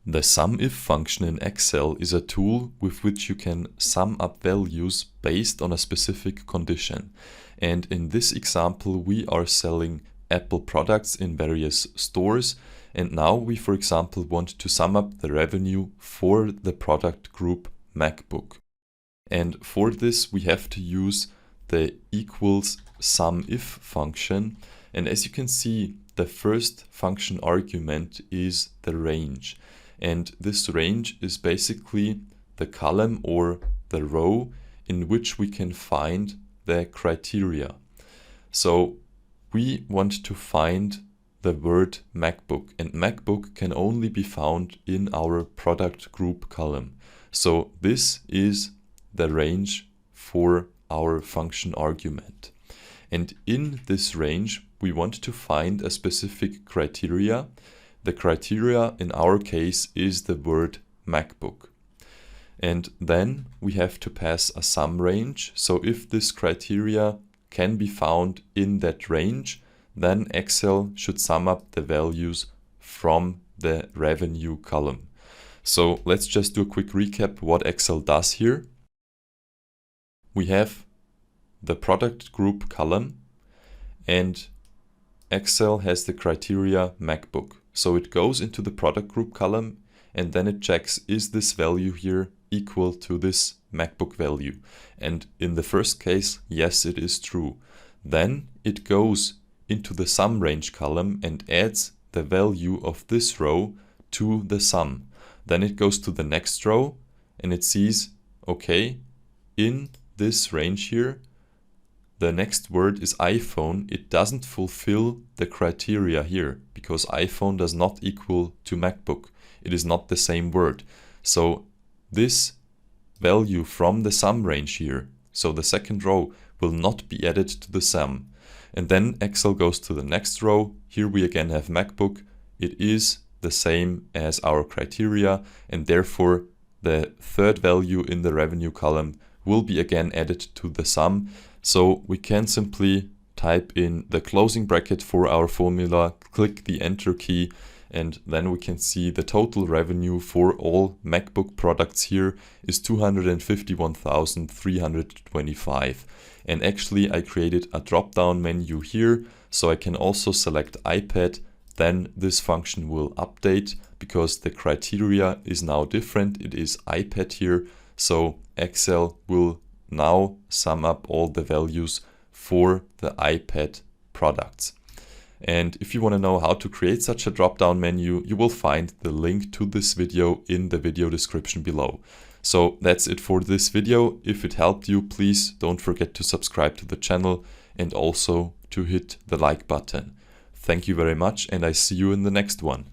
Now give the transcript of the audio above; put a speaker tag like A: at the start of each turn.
A: The SUMIF function in Excel is a tool with which you can sum up values based on a specific condition. And in this example, we are selling Apple products in various stores. And now we, for example, want to sum up the revenue for the product group MacBook. And for this, we have to use the equals SUMIF function. And as you can see, the first function argument is the range. And this range is basically the column or the row in which we can find the criteria. So we want to find the word MacBook, and MacBook can only be found in our product group column. So this is the range for our function argument. And in this range, we want to find a specific criteria. The criteria in our case is the word MacBook. And then we have to pass a sum range. So if this criteria can be found in that range, then Excel should sum up the values from the revenue column. So let's just do a quick recap what Excel does here. We have the product group column, and Excel has the criteria MacBook. So it goes into the product group column and then it checks, is this value here equal to this MacBook value? And in the first case, yes, it is true. Then it goes into the sum range column and adds the value of this row to the sum. Then it goes to the next row and it sees, okay, in this range here, the next word is iPhone. It doesn't fulfill the criteria here because iPhone does not equal to MacBook. It is not the same word. So this value from the sum range here, so the second row, will not be added to the sum. And then Excel goes to the next row. Here we again have MacBook. It is the same as our criteria, and therefore the third value in the revenue column will be again added to the sum. So we can simply type in the closing bracket for our formula, click the enter key, and then we can see the total revenue for all MacBook products here is 251,325. And actually I created a drop-down menu here, so I can also select iPad. Then this function will update because the criteria is now different. It is iPad here, so Excel will now sum up all the values for the iPad products. And if you want to know how to create such a drop-down menu, you will find the link to this video in the video description below. So that's it for this video. If it helped you, please don't forget to subscribe to the channel and also to hit the like button. Thank you very much, and I see you in the next one.